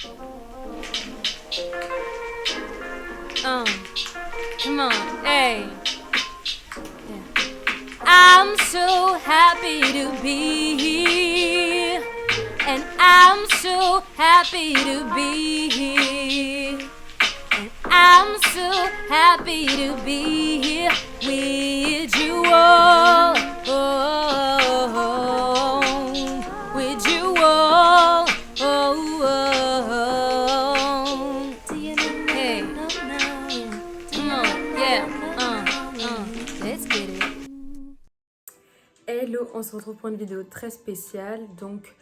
Come on, hey. I'm so happy to be here, and I'm so happy to be here, and I'm so happy to be here with you all, with you all, Do you know? Hey, come on, yeah, let's get it. Hello, on se retrouve pour une vidéo très spéciale. Donc,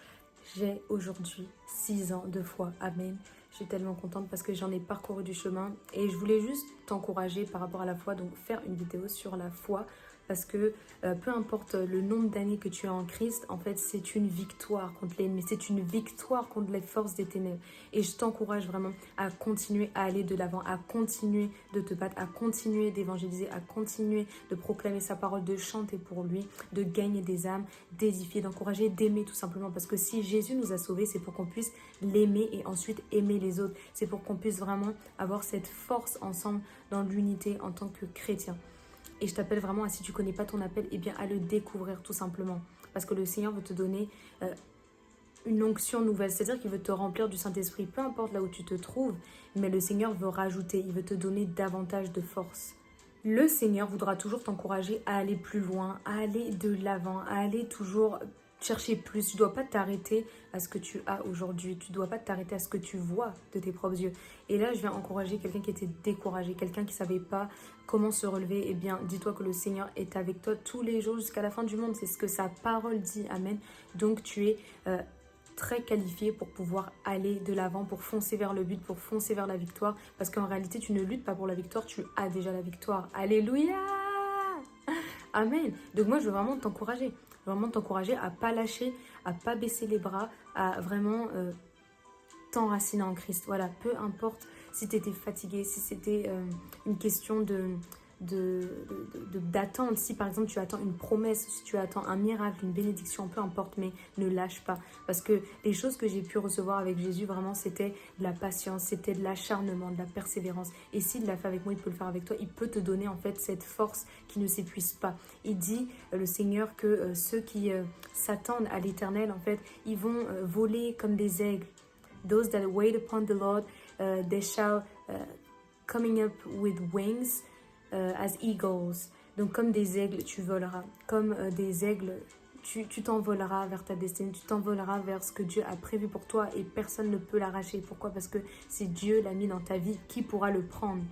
j'ai aujourd'hui 6 ans de foi. Amen. Je suis tellement contente parce que j'en ai parcouru du chemin et je voulais juste t'encourager par rapport à la foi. Donc, faire une vidéo sur la foi parce que peu importe le nombre d'années que tu as en Christ, en fait, c'est une victoire contre l'ennemi. C'est une victoire contre les forces des ténèbres. Et je t'encourage vraiment à continuer à aller de l'avant, à continuer de te battre, à continuer d'évangéliser, à continuer de proclamer sa parole, de chanter pour lui, de gagner des âmes, d'édifier, d'encourager, d'aimer tout simplement. Parce que si Jésus nous a sauvés, c'est pour qu'on puisse l'aimer et ensuite aimer les autres. C'est pour qu'on puisse vraiment avoir cette force ensemble dans l'unité en tant que chrétien. Et je t'appelle vraiment à, si tu ne connais pas ton appel, eh bien à le découvrir tout simplement. Parce que le Seigneur veut te donner une onction nouvelle. C'est-à-dire qu'il veut te remplir du Saint-Esprit, peu importe là où tu te trouves. Mais le Seigneur veut rajouter, il veut te donner davantage de force. Le Seigneur voudra toujours t'encourager à aller plus loin, à aller de l'avant, à aller toujours chercher plus. Tu ne dois pas t'arrêter à ce que tu as aujourd'hui. Tu ne dois pas t'arrêter à ce que tu vois de tes propres yeux. Et là, je viens encourager quelqu'un qui était découragé, quelqu'un qui ne savait pas comment se relever. Eh bien, dis-toi que le Seigneur est avec toi tous les jours jusqu'à la fin du monde. C'est ce que sa parole dit. Amen. Donc, tu es très qualifié pour pouvoir aller de l'avant, pour foncer vers le but, pour foncer vers la victoire. Parce qu'en réalité, tu ne luttes pas pour la victoire, tu as déjà la victoire. Alléluia! Amen. Donc moi, je veux vraiment t'encourager. Vraiment t'encourager à pas lâcher, à pas baisser les bras, à vraiment t'enraciner en Christ. Voilà, peu importe si tu étais fatigué, si c'était une question d'attente. Si par exemple tu attends une promesse, si tu attends un miracle, une bénédiction, peu importe, mais ne lâche pas. Parce que les choses que j'ai pu recevoir avec Jésus, vraiment, c'était de la patience, c'était de l'acharnement, de la persévérance. Et s'il l'a fait avec moi, il peut le faire avec toi. Il peut te donner en fait cette force qui ne s'épuise pas. Il dit, le Seigneur, que ceux qui s'attendent à l'éternel, en fait, ils vont voler comme des aigles. Those that wait upon the Lord, they shall coming up with wings as eagles. Donc comme des aigles, tu voleras. Comme des aigles, tu t'envoleras vers ta destinée, tu t'envoleras vers ce que Dieu a prévu pour toi et personne ne peut l'arracher. Pourquoi? Parce que si Dieu l'a mis dans ta vie, qui pourra le prendre?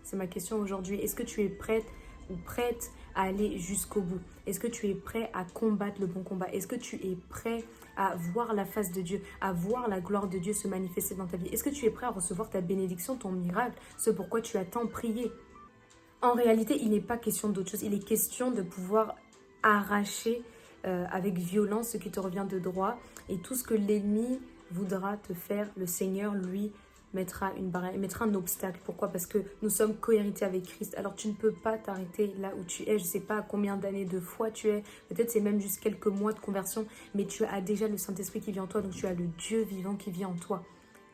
C'est ma question aujourd'hui. Est-ce que tu es prête ou prête à aller jusqu'au bout? Est-ce que tu es prêt à combattre le bon combat? Est-ce que tu es prêt à voir la face de Dieu, à voir la gloire de Dieu se manifester dans ta vie? Est-ce que tu es prêt à recevoir ta bénédiction, ton miracle, ce pourquoi tu as tant prié? En réalité, il n'est pas question d'autre chose. Il est question de pouvoir arracher avec violence ce qui te revient de droit. Et tout ce que l'ennemi voudra te faire, le Seigneur, lui, mettra une barrière, mettra un obstacle. Pourquoi? Parce que nous sommes co-hérités avec Christ. Alors tu ne peux pas t'arrêter là où tu es. Je ne sais pas combien d'années de foi tu es. Peut-être c'est même juste quelques mois de conversion. Mais tu as déjà le Saint-Esprit qui vit en toi. Donc tu as le Dieu vivant qui vit en toi.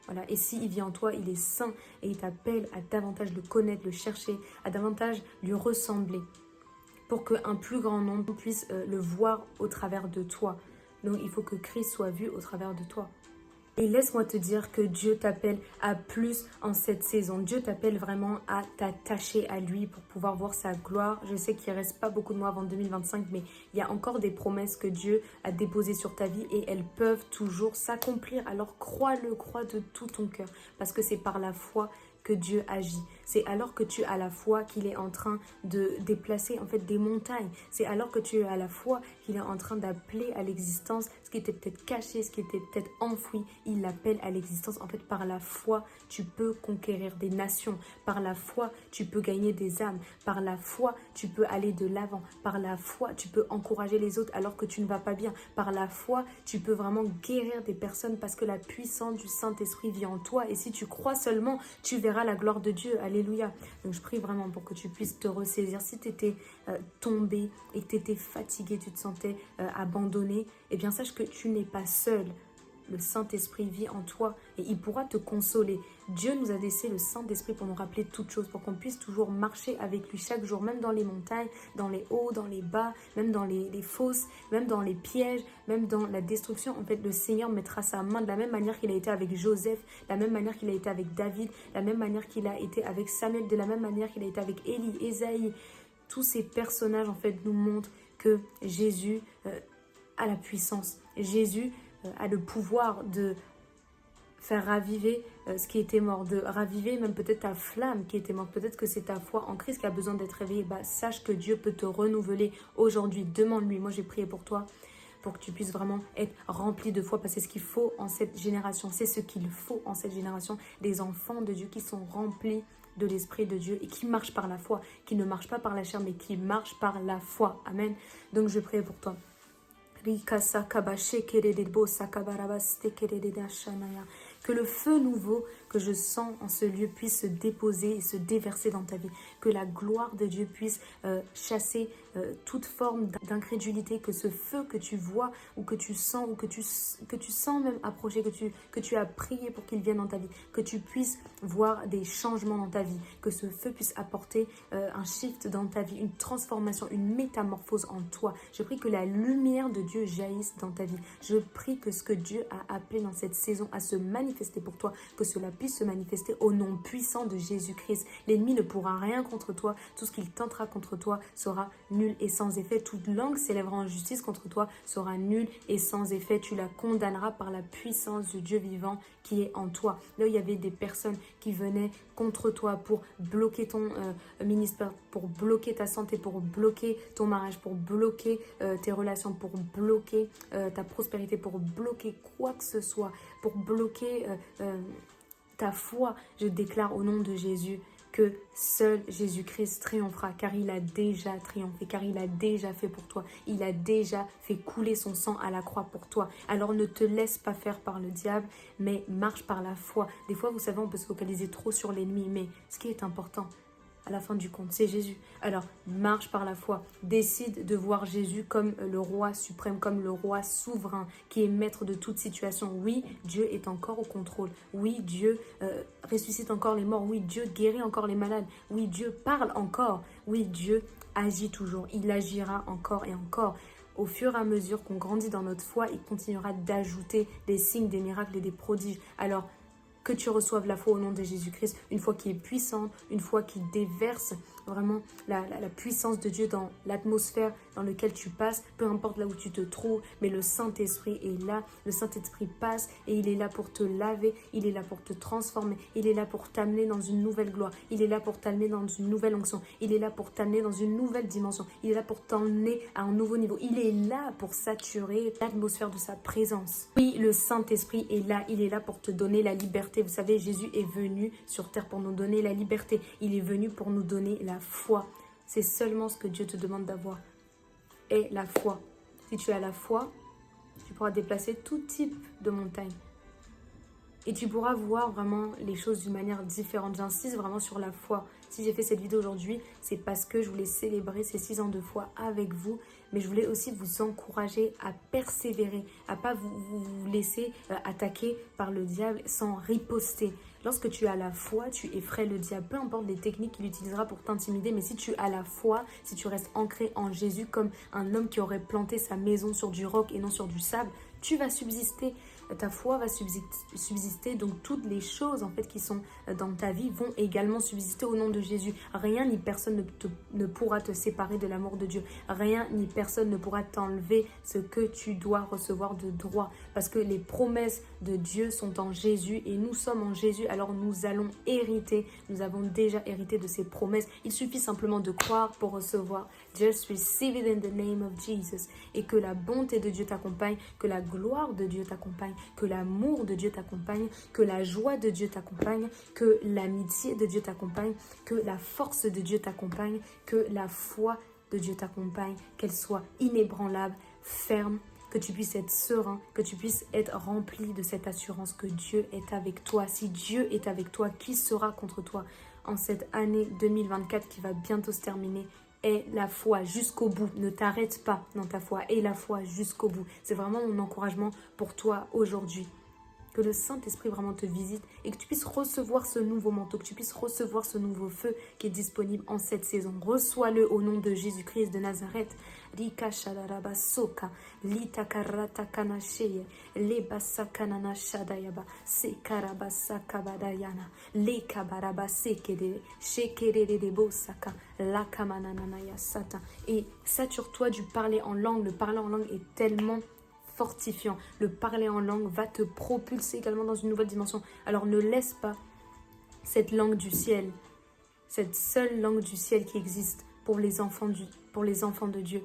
Voilà. Et s'il vit en toi, il est saint et il t'appelle à davantage le connaître, le chercher, à davantage lui ressembler pour qu'un plus grand nombre puisse le voir au travers de toi. Donc il faut que Christ soit vu au travers de toi. Et laisse-moi te dire que Dieu t'appelle à plus en cette saison. Dieu t'appelle vraiment à t'attacher à lui pour pouvoir voir sa gloire. Je sais qu'il ne reste pas beaucoup de mois avant 2025, mais il y a encore des promesses que Dieu a déposées sur ta vie et elles peuvent toujours s'accomplir. Alors crois-le, crois de tout ton cœur, parce que c'est par la foi que Dieu agit. C'est alors que tu as la foi qu'il est en train de déplacer en fait des montagnes. C'est alors que tu as la foi qu'il est en train d'appeler à l'existence ce qui était peut-être caché, ce qui était peut-être enfoui. Il l'appelle à l'existence. En fait, par la foi, tu peux conquérir des nations. Par la foi, tu peux gagner des âmes. Par la foi, tu peux aller de l'avant. Par la foi, tu peux encourager les autres alors que tu ne vas pas bien. Par la foi, tu peux vraiment guérir des personnes parce que la puissance du Saint-Esprit vit en toi. Et si tu crois seulement, tu verras la gloire de Dieu. Alléluia. Donc je prie vraiment pour que tu puisses te ressaisir. Si tu étais tombé et que tu étais fatigué, tu te sentais abandonné, eh bien sache que tu n'es pas seul. le Saint-Esprit vit en toi et il pourra te consoler. Dieu nous a laissé le Saint-Esprit pour nous rappeler toutes choses, pour qu'on puisse toujours marcher avec lui chaque jour, même dans les montagnes, dans les hauts, dans les bas, même dans les fosses, même dans les pièges, même dans la destruction. En fait, le Seigneur mettra sa main de la même manière qu'il a été avec Joseph, de la même manière qu'il a été avec David, de la même manière qu'il a été avec Samuel, de la même manière qu'il a été avec Élie, Ésaïe. Tous ces personnages, en fait, nous montrent que Jésus a la puissance. Jésus a le pouvoir de faire raviver ce qui était mort, de raviver même peut-être ta flamme qui était morte. Peut-être que c'est ta foi en Christ qui a besoin d'être réveillée. Sache que Dieu peut te renouveler aujourd'hui. Demande-lui. Moi, j'ai prié pour toi, pour que tu puisses vraiment être rempli de foi, parce que c'est ce qu'il faut en cette génération. C'est ce qu'il faut en cette génération. Des enfants de Dieu qui sont remplis de l'Esprit de Dieu et qui marchent par la foi, qui ne marchent pas par la chair, mais qui marchent par la foi. Amen. Donc, je prie pour toi. Que le feu nouveau que je sens en ce lieu puisse se déposer et se déverser dans ta vie. Que la gloire de Dieu puisse chasser toute forme d'incrédulité. Que ce feu que tu vois ou que tu sens ou que tu sens même approcher, que tu as prié pour qu'il vienne dans ta vie. Que tu puisses voir des changements dans ta vie. Que ce feu puisse apporter un shift dans ta vie, une transformation, une métamorphose en toi. Je prie que la lumière de Dieu jaillisse dans ta vie. Je prie que ce que Dieu a appelé dans cette saison à se manifester pour toi, que cela puisse se manifester au nom puissant de Jésus-Christ. L'ennemi ne pourra rien contre toi. Tout ce qu'il tentera contre toi sera nul et sans effet. Toute langue s'élèvera en justice contre toi sera nulle et sans effet. Tu la condamneras par la puissance du Dieu vivant qui est en toi. Là, il y avait des personnes qui venaient contre toi pour bloquer ton ministère, pour bloquer ta santé, pour bloquer ton mariage, pour bloquer tes relations, pour bloquer ta prospérité, pour bloquer quoi que ce soit, pour bloquer ta foi. Je déclare au nom de Jésus que seul Jésus-Christ triomphera, car il a déjà triomphé, car il a déjà fait pour toi. Il a déjà fait couler son sang à la croix pour toi. Alors ne te laisse pas faire par le diable, mais marche par la foi. Des fois, vous savez, on peut se focaliser trop sur l'ennemi, mais ce qui est important, à la fin du compte, c'est Jésus. Alors, marche par la foi. Décide de voir Jésus comme le roi suprême, comme le roi souverain, qui est maître de toute situation. Oui, Dieu est encore au contrôle. Oui, Dieu ressuscite encore les morts. Oui, Dieu guérit encore les malades. Oui, Dieu parle encore. Oui, Dieu agit toujours. Il agira encore et encore. Au fur et à mesure qu'on grandit dans notre foi, il continuera d'ajouter des signes, des miracles et des prodiges. Alors, que tu reçoives la foi au nom de Jésus-Christ, une foi qui est puissante, une foi qui déverse vraiment la puissance de Dieu dans l'atmosphère dans laquelle tu passes, peu importe là où tu te trouves, mais le Saint-Esprit est là, le Saint-Esprit passe et il est là pour te laver, il est là pour te transformer, il est là pour t'amener dans une nouvelle gloire, il est là pour t'amener dans une nouvelle onction, il est là pour t'amener dans une nouvelle dimension, il est là pour t'emmener à un nouveau niveau, il est là pour saturer l'atmosphère de sa présence. Oui, le Saint-Esprit est là, il est là pour te donner la liberté. Vous savez, Jésus est venu sur terre pour nous donner la liberté, il est venu pour nous donner la foi. C'est seulement ce que Dieu te demande d'avoir, est la foi. Si tu as la foi, tu pourras déplacer tout type de montagne. Et tu pourras voir vraiment les choses d'une manière différente. J'insiste vraiment sur la foi. Si j'ai fait cette vidéo aujourd'hui, c'est parce que je voulais célébrer ces 6 ans de foi avec vous. Mais je voulais aussi vous encourager à persévérer, à pas vous laisser attaquer par le diable sans riposter. Lorsque tu as la foi, tu effraies le diable. Peu importe les techniques qu'il utilisera pour t'intimider, mais si tu as la foi, si tu restes ancré en Jésus comme un homme qui aurait planté sa maison sur du roc et non sur du sable, tu vas subsister. Ta foi va subsister, donc toutes les choses en fait qui sont dans ta vie vont également subsister au nom de Jésus. Rien ni personne ne pourra te séparer de l'amour de Dieu. Rien ni personne ne pourra t'enlever ce que tu dois recevoir de droit. Parce que les promesses de Dieu sont en Jésus et nous sommes en Jésus, alors nous allons hériter. Nous avons déjà hérité de ces promesses. Il suffit simplement de croire pour recevoir. Just receive it in the name of Jesus. Et que la bonté de Dieu t'accompagne, que la gloire de Dieu t'accompagne, que l'amour de Dieu t'accompagne, que la joie de Dieu t'accompagne, que l'amitié de Dieu t'accompagne, que la force de Dieu t'accompagne, que la foi de Dieu t'accompagne, qu'elle soit inébranlable, ferme, que tu puisses être serein, que tu puisses être rempli de cette assurance que Dieu est avec toi. Si Dieu est avec toi, qui sera contre toi en cette année 2024 qui va bientôt se terminer? Aie la foi jusqu'au bout. Ne t'arrête pas dans ta foi. Aie la foi jusqu'au bout. C'est vraiment mon encouragement pour toi aujourd'hui. Que le Saint-Esprit vraiment te visite et que tu puisses recevoir ce nouveau manteau, que tu puisses recevoir ce nouveau feu qui est disponible en cette saison. Reçois-le au nom de Jésus-Christ de Nazareth. Rika shadaraba soka, lita karata kanasheye, lebasa kanana shadayaba, sekarabasa kabadayana, lekabaraba sekede, shekerede bosaka, lakamananaya sata. Et sature-toi du parler en langue. Le parler en langue est tellement fortifiant. Le parler en langue va te propulser également dans une nouvelle dimension. Alors ne laisse pas cette langue du ciel, cette seule langue du ciel qui existe pour les enfants de Dieu.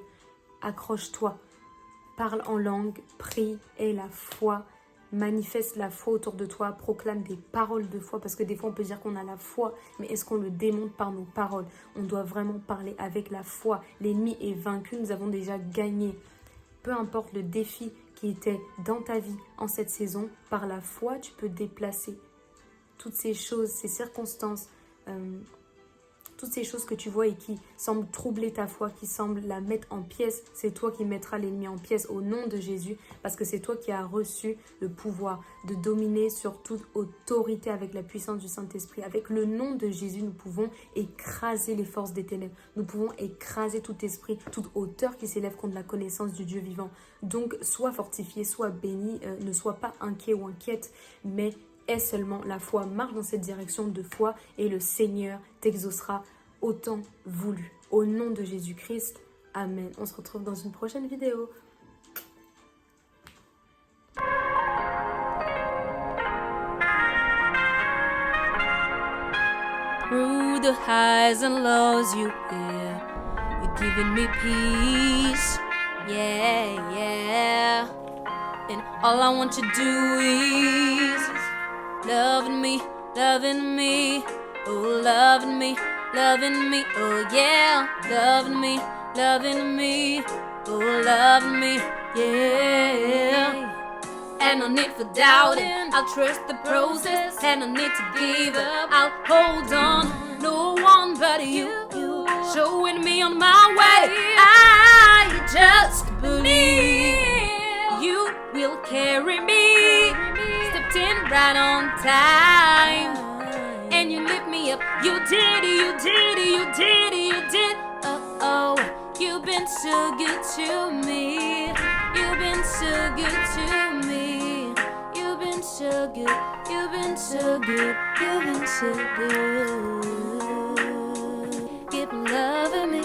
Accroche-toi, parle en langue, prie, aie la foi, manifeste la foi autour de toi, proclame des paroles de foi, parce que des fois on peut dire qu'on a la foi, mais est-ce qu'on le démontre par nos paroles? On doit vraiment parler avec la foi. L'ennemi est vaincu, nous avons déjà gagné. Peu importe le défi qui était dans ta vie en cette saison, par la foi, tu peux déplacer toutes ces choses, ces circonstances, toutes ces choses que tu vois et qui semblent troubler ta foi, qui semblent la mettre en pièces. C'est toi qui mettras l'ennemi en pièces au nom de Jésus, parce que c'est toi qui as reçu le pouvoir de dominer sur toute autorité avec la puissance du Saint-Esprit. Avec le nom de Jésus, nous pouvons écraser les forces des ténèbres. Nous pouvons écraser tout esprit, toute hauteur qui s'élève contre la connaissance du Dieu vivant. Donc, sois fortifié, sois béni, ne sois pas inquiet ou inquiète, mais aie seulement la foi, marche dans cette direction de foi et le Seigneur t'exaucera autant voulu. Au nom de Jésus-Christ, Amen. On se retrouve dans une prochaine vidéo. Through the highs and lows you hear, you're giving me peace, yeah, yeah. And all I want to do is loving me, oh loving me, oh yeah. Loving me, oh loving me, yeah. And no need for doubting, I'll trust the process. And no need to give up, I'll hold on. No one but you, showing me on my way. I just believe you will carry me. Stepped in right on time, and you lift me up. You did. Oh, you've been so good to me. You've been so good to me. You've been so good. You've been so good. You've been so good. Keep loving me.